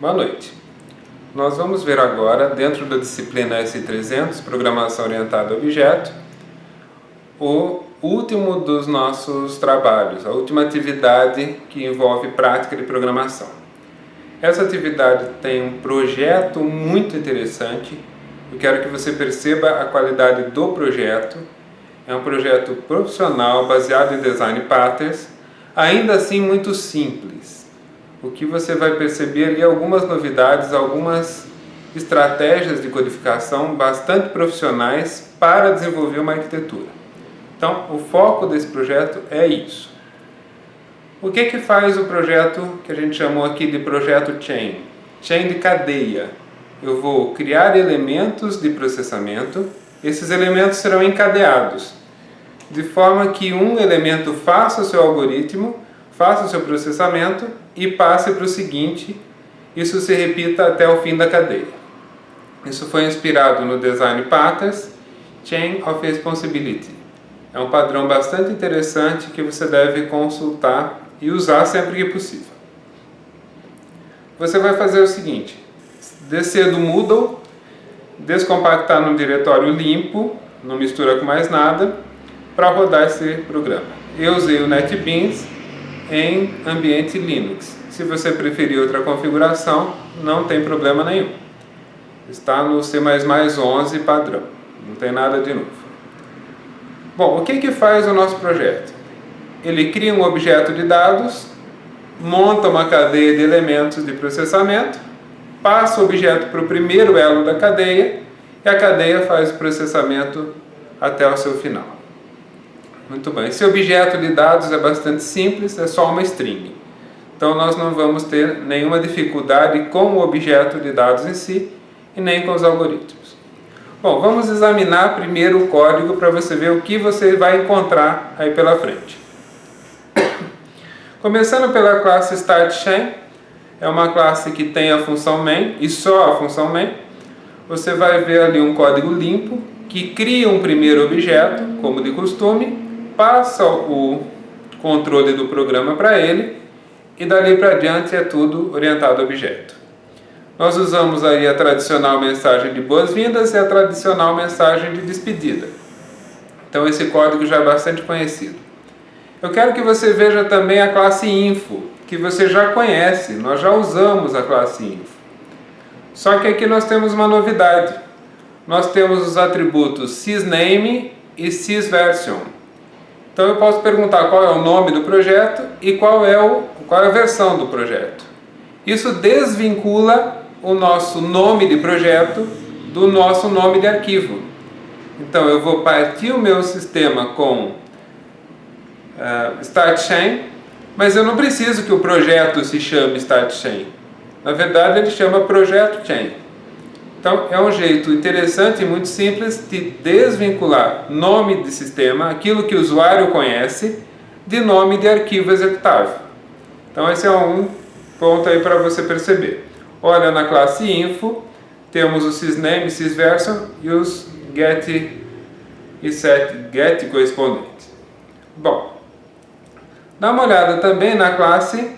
Boa noite. Nós vamos ver agora, dentro da disciplina S300, Programação Orientada a Objeto, o último dos nossos trabalhos, a última atividade que envolve prática de programação. Essa atividade tem um projeto muito interessante. Eu quero que você perceba a qualidade do projeto. É um projeto profissional, baseado em Design Patterns, ainda assim muito simples. O que você vai perceber ali é algumas novidades, algumas estratégias de codificação bastante profissionais para desenvolver uma arquitetura. Então, o foco desse projeto é isso. O que faz o projeto que a gente chamou aqui de projeto Chain? Chain de cadeia. Eu vou criar elementos de processamento. Esses elementos serão encadeados, de forma que um elemento faça o seu algoritmo, faça o seu processamento e passe para o seguinte. Isso se repita até o fim da cadeia. Isso foi inspirado no Design Patterns Chain of Responsibility. É um padrão bastante interessante que você deve consultar e usar sempre que possível. Você vai fazer o seguinte: descer do Moodle, descompactar no diretório limpo, não mistura com mais nada, para rodar esse programa. Eu usei o NetBeans em ambiente Linux. Se você preferir outra configuração, não tem problema nenhum. Está no C++11 padrão, não tem nada de novo. Bom, o que faz o nosso projeto? Ele cria um objeto de dados, monta uma cadeia de elementos de processamento, passa o objeto para o primeiro elo da cadeia e a cadeia faz o processamento até o seu final. Muito bem, esse objeto de dados é bastante simples, é só uma string. Então nós não vamos ter nenhuma dificuldade com o objeto de dados em si e nem com os algoritmos. Bom, vamos examinar primeiro o código para você ver o que você vai encontrar aí pela frente. Começando pela classe StartChain, é uma classe que tem a função main e só a função main. Você vai ver ali um código limpo que cria um primeiro objeto, como de costume, passa o controle do programa para ele e dali para diante é tudo orientado a objeto. Nós usamos aí a tradicional mensagem de boas-vindas e a tradicional mensagem de despedida. Então esse código já é bastante conhecido. Eu quero que você veja também a classe info, que você já conhece, nós já usamos a classe info. Só que aqui nós temos uma novidade. Nós temos os atributos sysname e sysversion. Então eu posso perguntar qual é o nome do projeto e qual é a versão do projeto. Isso desvincula o nosso nome de projeto do nosso nome de arquivo. Então eu vou partir o meu sistema com StartChain, mas eu não preciso que o projeto se chame StartChain. Na verdade, ele chama Projeto Chain. Então, é um jeito interessante e muito simples de desvincular nome de sistema, aquilo que o usuário conhece, de nome de arquivo executável. Então, esse é um ponto aí para você perceber. Olha, na classe info, temos o sysname, sysversion e os get e set correspondentes. Bom, dá uma olhada também na classe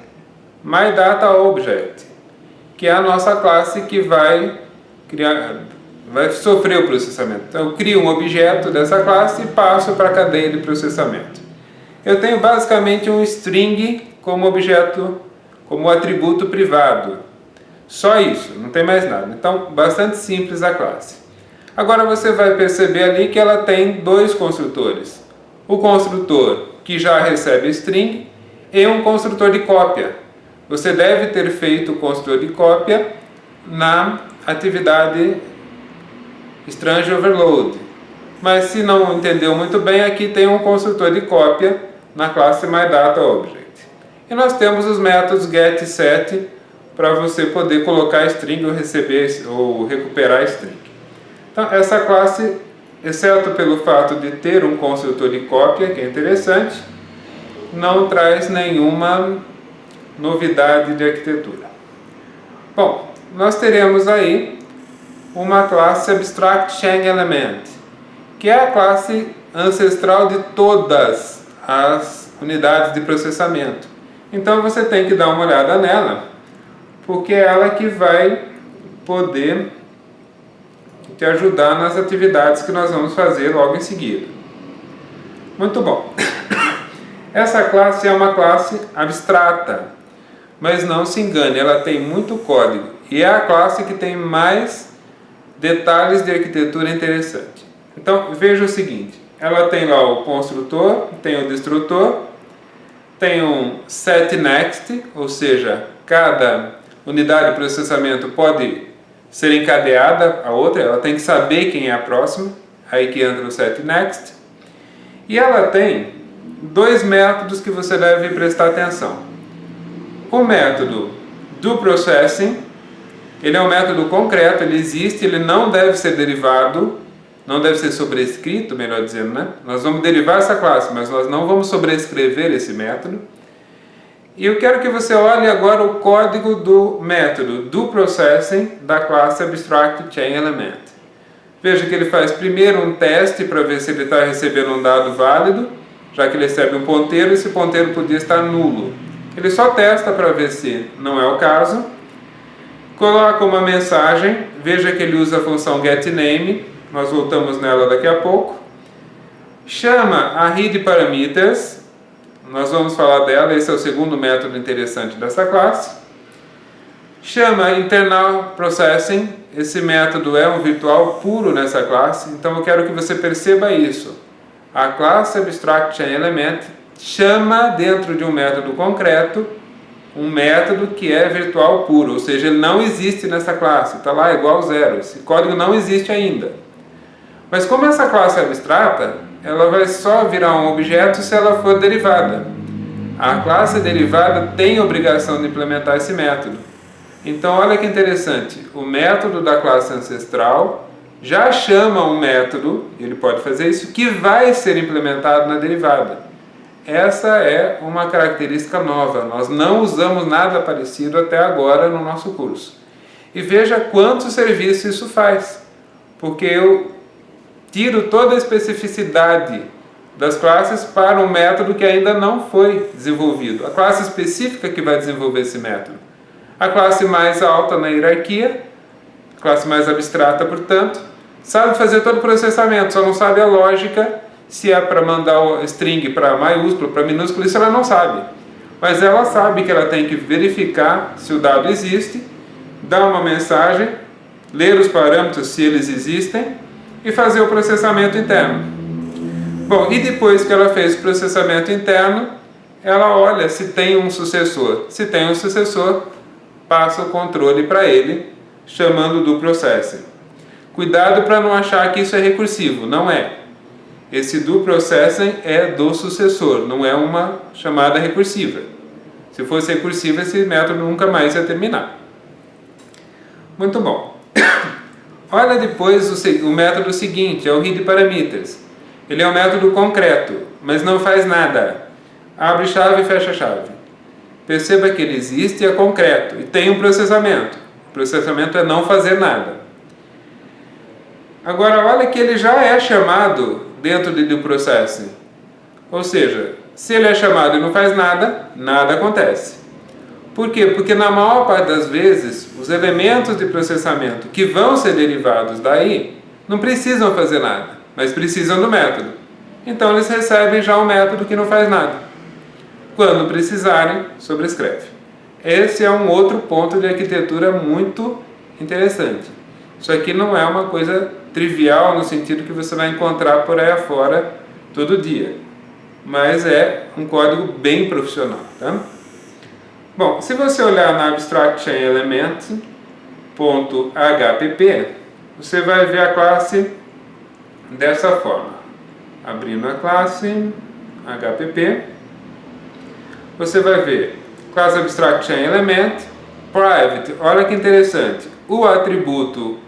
MyDataObject, que é a nossa classe que vai sofrer o processamento. Então, eu crio um objeto dessa classe e passo para a cadeia de processamento. Eu tenho basicamente um string como objeto, como atributo privado. Só isso, não tem mais nada. Então, bastante simples a classe. Agora você vai perceber ali que ela tem dois construtores. O construtor que já recebe string e um construtor de cópia. Você deve ter feito o construtor de cópia na atividade Strange Overload. Mas se não entendeu muito bem, aqui tem um construtor de cópia na classe MyDataObject. E nós temos os métodos get e set para você poder colocar string ou receber ou recuperar string. Então essa classe, exceto pelo fato de ter um construtor de cópia, que é interessante, não traz nenhuma novidade de arquitetura. Bom, nós teremos aí uma classe AbstractChainElement, que é a classe ancestral de todas as unidades de processamento. Então você tem que dar uma olhada nela porque é ela que vai poder te ajudar nas atividades que nós vamos fazer logo em seguida. Muito bom. Essa classe é uma classe abstrata, mas não se engane, ela tem muito código e é a classe que tem mais detalhes de arquitetura interessante. Então veja o seguinte, ela tem lá o construtor, tem o destrutor, tem um setNext, ou seja, cada unidade de processamento pode ser encadeada a outra, ela tem que saber quem é a próxima, aí que entra o setNext. E ela tem dois métodos que você deve prestar atenção. O método do processing, ele é um método concreto, ele existe, ele não deve ser derivado, não deve ser sobrescrito, melhor dizendo, né? Nós vamos derivar essa classe, mas nós não vamos sobrescrever esse método. E eu quero que você olhe agora o código do método do processing da classe AbstractChainElement. Veja que ele faz primeiro um teste para ver se ele está recebendo um dado válido, já que ele recebe um ponteiro, esse ponteiro podia estar nulo. Ele só testa para ver se não é o caso. Coloca uma mensagem, veja que ele usa a função getName, nós voltamos nela daqui a pouco. Chama a readParameters, nós vamos falar dela, esse é o segundo método interessante dessa classe. Chama internal processing, esse método é um virtual puro nessa classe, então eu quero que você perceba isso. A classe AbstractChainElement chama dentro de um método concreto um método que é virtual puro, ou seja, ele não existe nessa classe, está lá igual zero, esse código não existe ainda. Mas como essa classe é abstrata, ela vai só virar um objeto se ela for derivada. A classe derivada tem obrigação de implementar esse método. Então olha que interessante, o método da classe ancestral já chama um método, ele pode fazer isso, que vai ser implementado na derivada. Essa é uma característica nova, nós não usamos nada parecido até agora no nosso curso. E veja quanto serviço isso faz, porque eu tiro toda a especificidade das classes para um método que ainda não foi desenvolvido. A classe específica que vai desenvolver esse método. A classe mais alta na hierarquia, a classe mais abstrata, portanto, sabe fazer todo o processamento, só não sabe a lógica, se é para mandar o string para maiúsculo, para minúsculo, isso ela não sabe. Mas ela sabe que ela tem que verificar se o dado existe, dar uma mensagem, ler os parâmetros se eles existem e fazer o processamento interno. Bom, e depois que ela fez o processamento interno, ela olha se tem um sucessor. Se tem um sucessor, passa o controle para ele, chamando do processing. Cuidado para não achar que isso é recursivo, não é. Esse do processing é do sucessor, não é uma chamada recursiva. Se fosse recursiva, esse método nunca mais ia terminar. Muito bom. Olha depois o método seguinte, é o readParameters. Ele é um método concreto, mas não faz nada. Abre chave e fecha chave. Perceba que ele existe e é concreto, e tem um processamento. O processamento é não fazer nada. Agora, olha que ele já é chamado dentro do processing. Ou seja, se ele é chamado e não faz nada, nada acontece. Por quê? Porque na maior parte das vezes, os elementos de processamento que vão ser derivados daí, não precisam fazer nada, mas precisam do método. Então eles recebem já um método que não faz nada. Quando precisarem, sobrescreve. Esse é um outro ponto de arquitetura muito interessante. Isso aqui não é uma coisa trivial no sentido que você vai encontrar por aí afora todo dia. Mas é um código bem profissional, tá? Bom, se você olhar na AbstractChainElement.hpp, você vai ver a classe dessa forma. Abrindo a classe HPP, você vai ver classe AbstractChainElement, private, olha que interessante, o atributo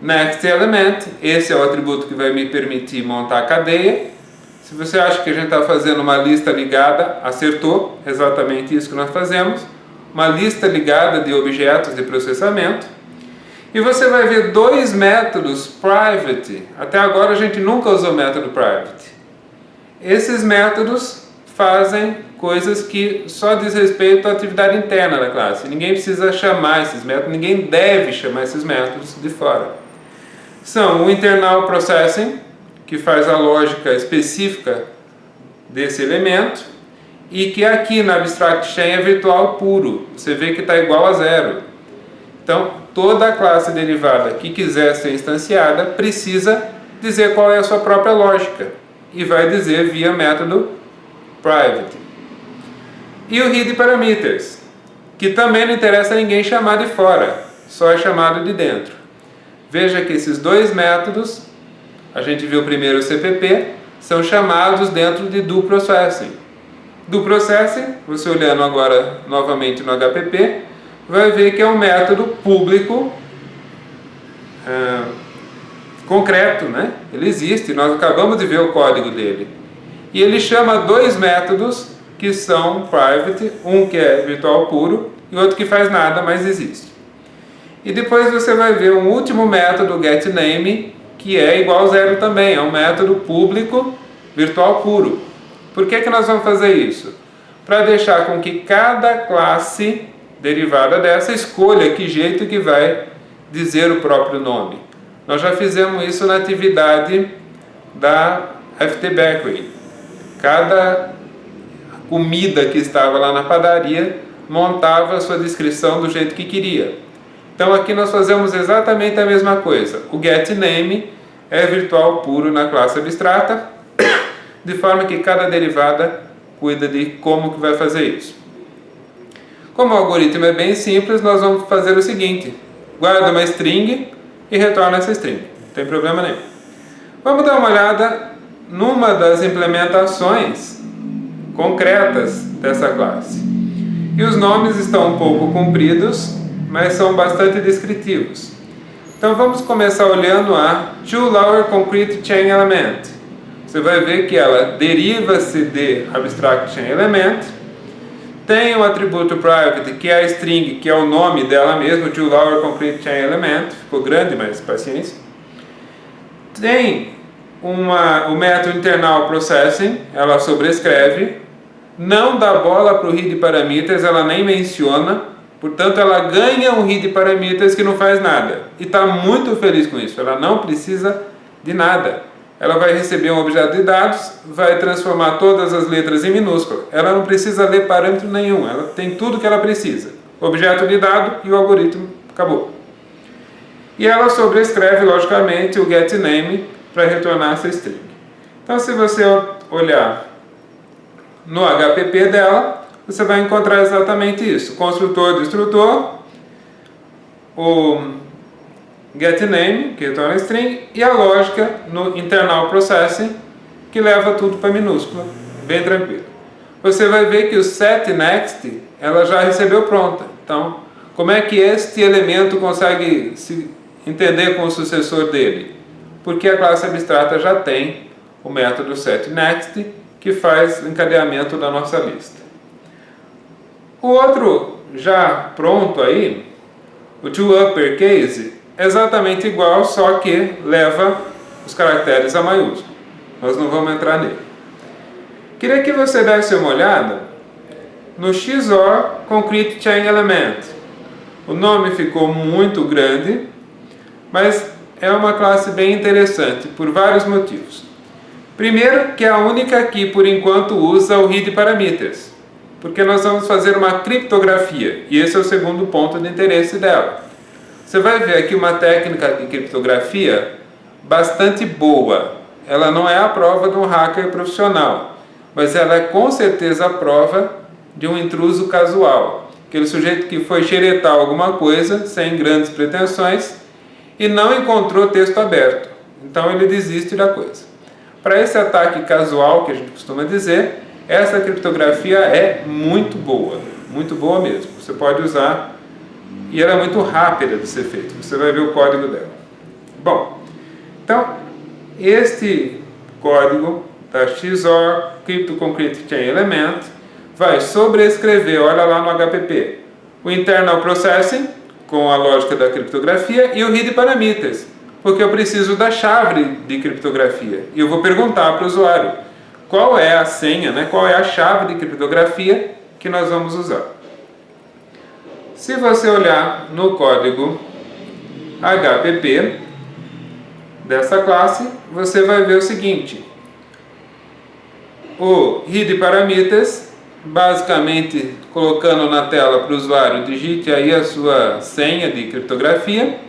nextElement, esse é o atributo que vai me permitir montar a cadeia. Se você acha que a gente está fazendo uma lista ligada, acertou, exatamente isso que nós fazemos, uma lista ligada de objetos de processamento. E você vai ver dois métodos private, até agora a gente nunca usou o método private. Esses métodos fazem coisas que só diz respeito à atividade interna da classe. Ninguém precisa chamar esses métodos, ninguém deve chamar esses métodos de fora. São o internal processing, que faz a lógica específica desse elemento, e que aqui na abstract chain é virtual puro. Você vê que está igual a zero. Então, toda a classe derivada que quiser ser instanciada precisa dizer qual é a sua própria lógica, e vai dizer via método private. E o read parameters, que também não interessa a ninguém chamar de fora, só é chamado de dentro. Veja que esses dois métodos, a gente viu primeiro o CPP, são chamados dentro de do processing. Do processing, você olhando agora novamente no HPP, vai ver que é um método público concreto, né? Ele existe, nós acabamos de ver o código dele. E ele chama dois métodos que são private, um que é virtual puro e outro que faz nada, mas existe. E depois você vai ver um último método, getName, que é igual a zero também, é um método público virtual puro. Por que nós vamos fazer isso? Para deixar com que cada classe derivada dessa escolha que jeito que vai dizer o próprio nome. Nós já fizemos isso na atividade da FT Bakery. Cada comida que estava lá na padaria montava a sua descrição do jeito que queria. Então aqui nós fazemos exatamente a mesma coisa. O getName é virtual puro na classe abstrata, de forma que cada derivada cuida de como que vai fazer isso. Como o algoritmo é bem simples, nós vamos fazer o seguinte: guarda uma string e retorna essa string. Não tem problema nenhum. Vamos dar uma olhada numa das implementações concretas dessa classe. E os nomes estão um pouco compridos, mas são bastante descritivos. Então vamos começar olhando a toLower Concrete Chain Element. Você vai ver que ela deriva-se de Abstract Chain Element. Tem o atributo private, que é a string, que é o nome dela mesmo, toLower Concrete Chain Element. Ficou grande, mas paciência. Tem o método internal processing, ela sobrescreve. Não dá bola para o read parameters, ela nem menciona. Portanto, ela ganha um read parameters que não faz nada. E está muito feliz com isso. Ela não precisa de nada. Ela vai receber um objeto de dados, vai transformar todas as letras em minúscula. Ela não precisa ler parâmetro nenhum. Ela tem tudo que ela precisa. Objeto de dado e o algoritmo. Acabou. E ela sobrescreve, logicamente, o getName para retornar essa string. Então, se você olhar no HPP dela, você vai encontrar exatamente isso. Construtor, destrutor, o getName, que retorna a string, e a lógica no internal processing, que leva tudo para minúscula. Bem tranquilo. Você vai ver que o setNext, ela já recebeu pronta. Então, como é que este elemento consegue se entender com o sucessor dele? Porque a classe abstrata já tem o método setNext, que faz o encadeamento da nossa lista. O outro já pronto aí, o toUpperCase, é exatamente igual, só que leva os caracteres a maiúsculo. Nós não vamos entrar nele. Queria que você desse uma olhada no XOR Concrete Chain Element. O nome ficou muito grande, mas é uma classe bem interessante por vários motivos. Primeiro, que é a única que por enquanto usa o read parameters, porque nós vamos fazer uma criptografia, e esse é o segundo ponto de interesse dela. Você vai ver aqui uma técnica de criptografia bastante boa. Ela não é a prova de um hacker profissional, mas ela é com certeza a prova de um intruso casual. Aquele sujeito que foi xeretar alguma coisa, sem grandes pretensões, e não encontrou texto aberto. Então ele desiste da coisa. Para esse ataque casual, que a gente costuma dizer, essa criptografia é muito boa mesmo. Você pode usar, e ela é muito rápida de ser feita. Você vai ver o código dela. Bom, então, este código da XOR Crypto Concrete Chain Element vai sobrescrever, olha lá no HPP, o internal processing, com a lógica da criptografia, e o read parameters, porque eu preciso da chave de criptografia. E eu vou perguntar para o usuário, qual é a senha, né? Qual é a chave de criptografia que nós vamos usar. Se você olhar no código HPP dessa classe, você vai ver o seguinte: o read parameters, basicamente colocando na tela para o usuário, digite aí a sua senha de criptografia,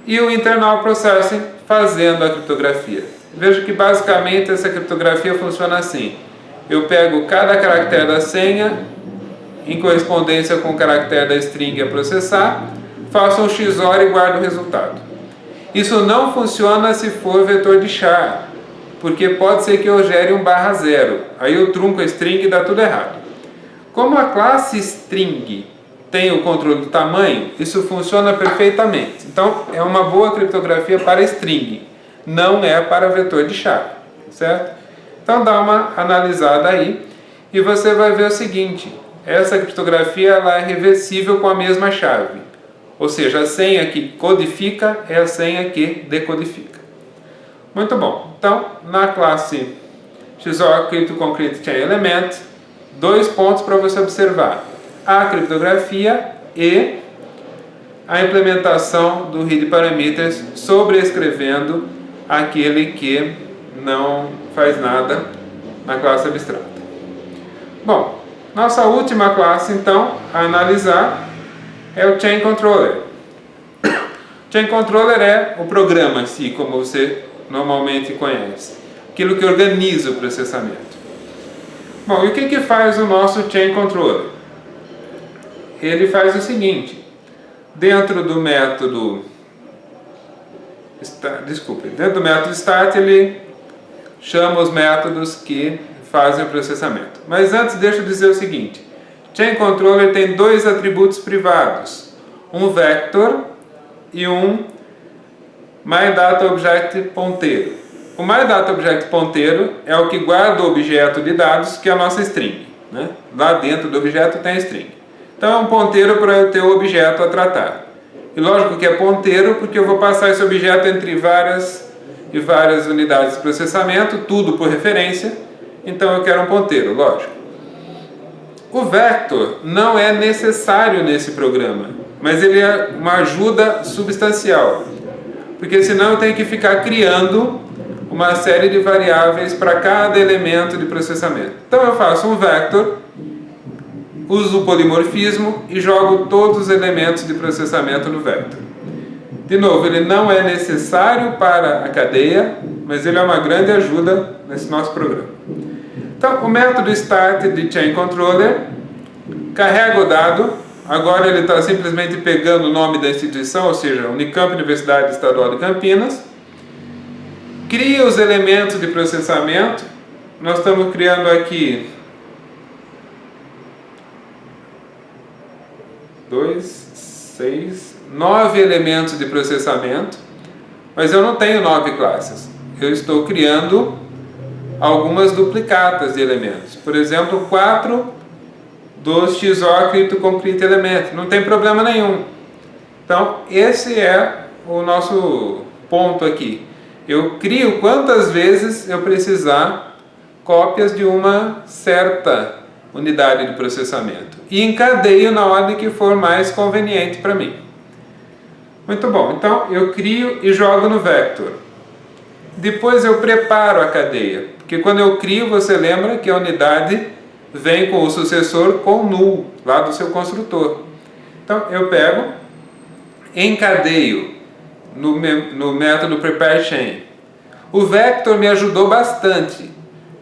e o internal processing fazendo a criptografia. Veja que basicamente essa criptografia funciona assim: eu pego cada caractere da senha em correspondência com o caractere da string a processar, faço um XOR e guardo o resultado. Isso não funciona se for vetor de char, porque pode ser que eu gere um /0, aí eu trunco a string e dá tudo errado. Como a classe string tem o controle do tamanho, isso funciona perfeitamente. Então é uma boa criptografia para string, não é para vetor de char, certo? Então dá uma analisada aí e você vai ver o seguinte: essa criptografia ela é reversível com a mesma chave, ou seja, a senha que codifica é a senha que decodifica. Muito bom. Então, na classe XOR Crypto Concrete Chain Element, 2 pontos para você observar: a criptografia e a implementação do read parameters sobrescrevendo aquele que não faz nada na classe abstrata. Bom, nossa última classe então a analisar é o Chain Controller. Chain Controller é o programa em si, como você normalmente conhece, aquilo que organiza o processamento. Bom, e o que faz o nosso Chain Controller? Ele faz o seguinte: dentro do método start, ele chama os métodos que fazem o processamento. Mas antes, deixa eu dizer o seguinte: Chain Controller tem 2 atributos privados, um vector e um MyDataObject ponteiro. O MyDataObject ponteiro é o que guarda o objeto de dados, que é a nossa string, né? Lá dentro do objeto tem a string. Então é um ponteiro para eu ter o objeto a tratar. E lógico que é ponteiro porque eu vou passar esse objeto entre várias unidades de processamento, tudo por referência, então eu quero um ponteiro, lógico. O vector não é necessário nesse programa, mas ele é uma ajuda substancial, porque senão eu tenho que ficar criando uma série de variáveis para cada elemento de processamento. Então eu faço um vector, uso o polimorfismo e jogo todos os elementos de processamento no vector. De novo, ele não é necessário para a cadeia, mas ele é uma grande ajuda nesse nosso programa. Então, o método start de Chain Controller carrega o dado. Agora ele está simplesmente pegando o nome da instituição, ou seja, Unicamp, Universidade Estadual de Campinas. Cria os elementos de processamento. Nós estamos criando aqui 9 elementos de processamento, mas eu não tenho 9 classes. Eu estou criando algumas duplicatas de elementos. Por exemplo, 4 dos XOR Crypto Concrete Element. Não tem problema nenhum. Então, esse é o nosso ponto aqui. Eu crio quantas vezes eu precisar cópias de uma certa unidade de processamento e encadeio na ordem que for mais conveniente para mim. Muito bom, então eu crio e jogo no vector. Depois eu preparo a cadeia, porque quando eu crio, você lembra que a unidade vem com o sucessor com null lá do seu construtor. Então eu pego, encadeio no método prepareChain. O vector me ajudou bastante,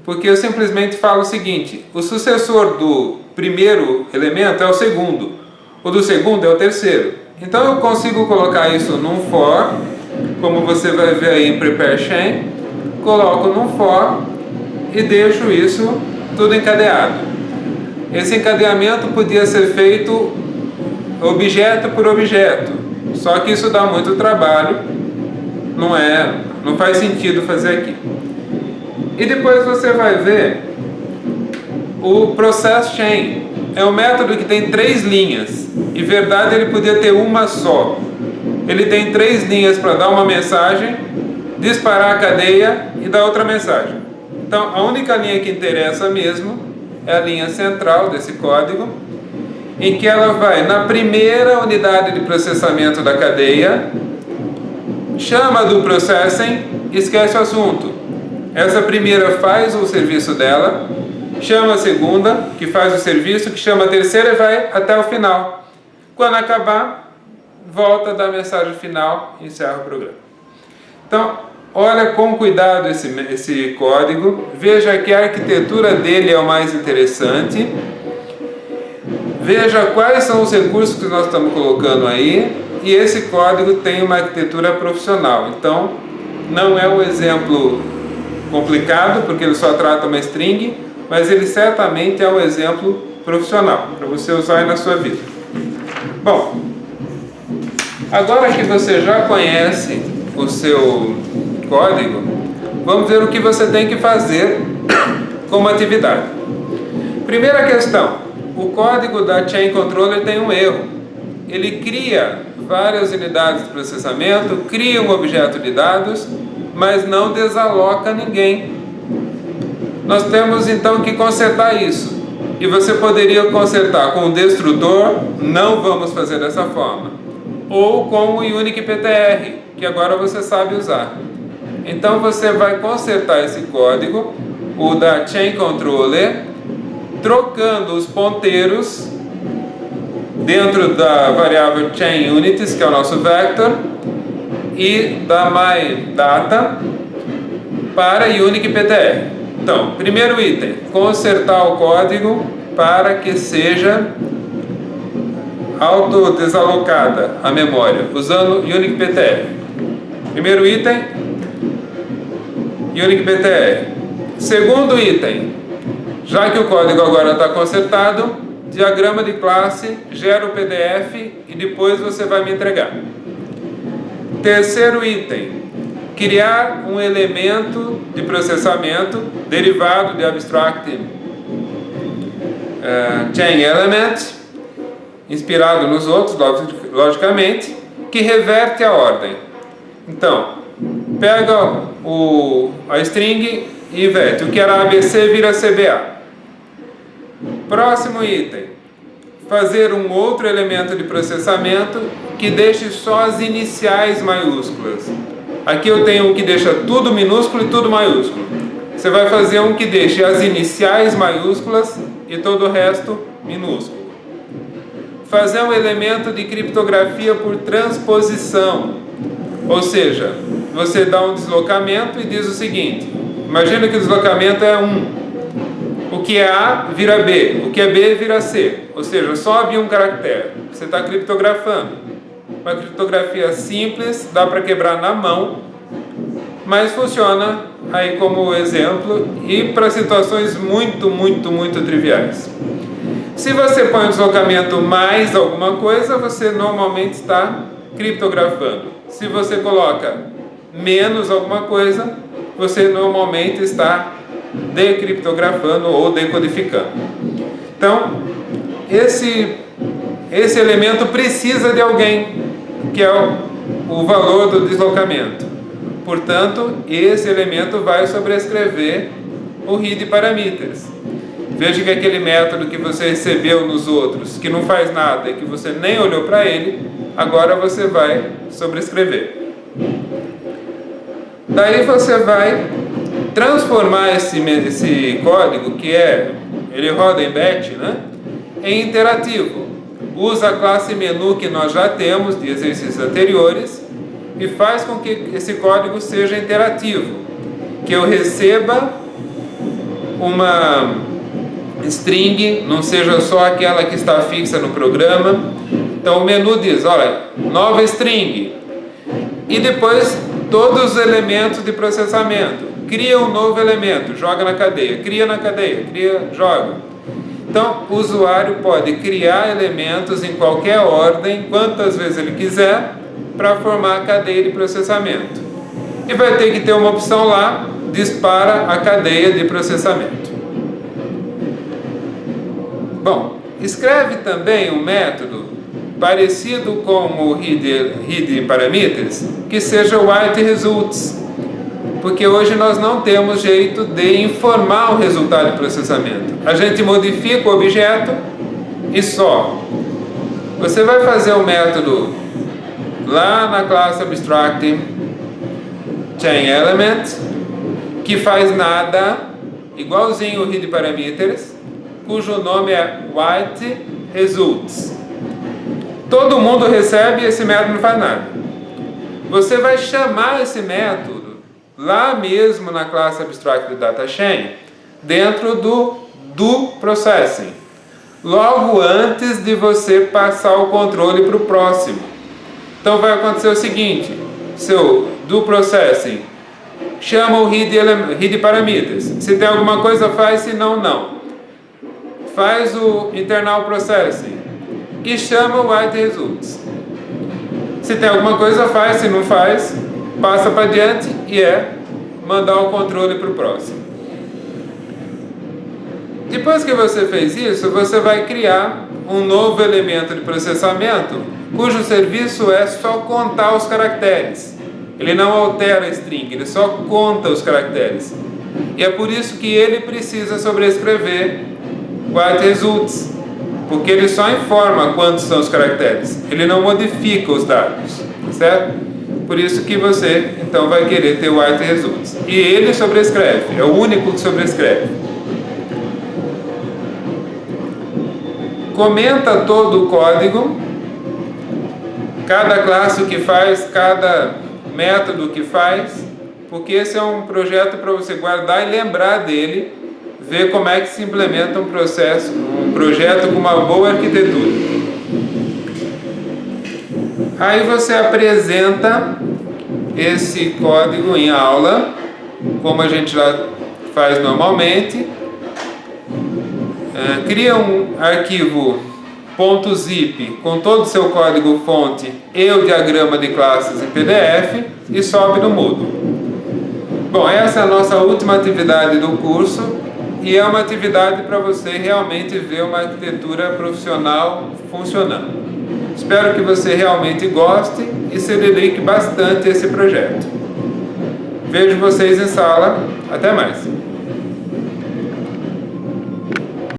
porque eu simplesmente falo o seguinte: o sucessor do primeiro elemento é o segundo, o do segundo é o terceiro. Então eu consigo colocar isso num for, como você vai ver aí em prepareChain, coloco num for e deixo isso tudo encadeado. Esse encadeamento podia ser feito objeto por objeto, só que isso dá muito trabalho, não faz sentido fazer aqui. E depois você vai ver o ProcessChain. É um método que tem 3 linhas. Em verdade ele podia ter uma só. Ele tem 3 linhas para dar uma mensagem, disparar a cadeia e dar outra mensagem. Então, a única linha que interessa mesmo é a linha central desse código, em que ela vai na primeira unidade de processamento da cadeia, chama do processing e esquece o assunto. Essa primeira faz o serviço dela, chama a segunda, que faz o serviço, que chama a terceira e vai até o final. Quando acabar, volta a dar a mensagem final e encerra o programa. Então, olha com cuidado esse código, veja que a arquitetura dele é o mais interessante, veja quais são os recursos que nós estamos colocando aí, e esse código tem uma arquitetura profissional. Então, não é um exemplo complicado, porque ele só trata uma string, mas ele certamente é um exemplo profissional, para você usar aí na sua vida. Bom, agora que você já conhece o seu código, vamos ver o que você tem que fazer como atividade. Primeira questão, o código da Chain Controller tem um erro. Ele cria várias unidades de processamento, cria um objeto de dados, mas não desaloca ninguém. Nós temos então que consertar isso. E você poderia consertar com o destrutor, não vamos fazer dessa forma. Ou com o UniQPTR, que agora você sabe usar. Então você vai consertar esse código, o da Chain Controller, trocando os ponteiros dentro da variável Chain Unities, que é o nosso vector, e da MyData para UniQPTR. Então, primeiro item, consertar o código para que seja autodesalocada a memória, usando UniQPTR. Primeiro item, UniQPTR. Segundo item, já que o código agora está consertado, diagrama de classe, gera o PDF e depois você vai me entregar. Terceiro item, criar um elemento de processamento derivado de Abstract Chain Element, inspirado nos outros, logicamente, que reverte a ordem. Então, pega a string e inverte. O que era ABC vira CBA. Próximo item, fazer um outro elemento de processamento que deixe só as iniciais maiúsculas. Aqui eu tenho um que deixa tudo minúsculo e tudo maiúsculo. Você vai fazer um que deixe as iniciais maiúsculas e todo o resto minúsculo. Fazer um elemento de criptografia por transposição. Ou seja, você dá um deslocamento e diz o seguinte: imagina que o deslocamento é 1. O que é A vira B, o que é B vira C. Ou seja, sobe um caractere. Você está criptografando. Uma criptografia simples, dá para quebrar na mão, mas funciona aí como exemplo e para situações muito, muito, muito triviais. Se você põe o deslocamento mais alguma coisa, você normalmente está criptografando. Se você coloca menos alguma coisa, você normalmente está decriptografando ou decodificando. Então, esse elemento precisa de alguém, que é o valor do deslocamento. Portanto, esse elemento vai sobrescrever o read parameters. Veja que aquele método que você recebeu nos outros, que não faz nada e que você nem olhou para ele, agora você vai sobrescrever. Daí você vai transformar esse código, que ele roda em batch, né, em interativo. Usa a classe menu que nós já temos de exercícios anteriores e faz com que esse código seja interativo, que eu receba uma string, não seja só aquela que está fixa no programa. Então o menu diz, olha, nova string, e depois todos os elementos de processamento. Cria um novo elemento, joga na cadeia, cria na cadeia, cria, joga. Então, o usuário pode criar elementos em qualquer ordem, quantas vezes ele quiser, para formar a cadeia de processamento. E vai ter que ter uma opção lá, dispara a cadeia de processamento. Bom, escreve também um método parecido com o read parameters, que seja o white results. Porque hoje nós não temos jeito de informar o resultado de processamento. A gente modifica o objeto e só. Você vai fazer o método lá na classe Abstract Chain Element, que faz nada, igualzinho o read parameters, cujo nome é white results. Todo mundo recebe e esse método não faz nada. Você vai chamar esse método lá mesmo na classe Abstract Data Chain, dentro do processing, logo antes de você passar o controle para o próximo. Então vai acontecer o seguinte: seu do processing chama o read parameters. Se tem alguma coisa, faz, se não, não. Faz o internal processing e chama o white results. Se tem alguma coisa, faz, se não faz, passa para diante e mandar o controle para o próximo. Depois que você fez isso, você vai criar um novo elemento de processamento cujo serviço é só contar os caracteres. Ele não altera a string, ele só conta os caracteres. E é por isso que ele precisa sobrescrever white results, porque ele só informa quantos são os caracteres, ele não modifica os dados, certo? Por isso que você então vai querer ter white results. E ele sobrescreve, é o único que sobrescreve. Comenta todo o código, cada classe que faz, cada método que faz, porque esse é um projeto para você guardar e lembrar dele, ver como é que se implementa um projeto com uma boa arquitetura. Aí você apresenta esse código em aula, como a gente já faz normalmente. Cria um arquivo .zip com todo o seu código fonte e o diagrama de classes em PDF e sobe no Moodle. Bom, essa é a nossa última atividade do curso e é uma atividade para você realmente ver uma arquitetura profissional funcionando. Espero que você realmente goste e se dedique bastante a esse projeto. Vejo vocês em sala. Até mais!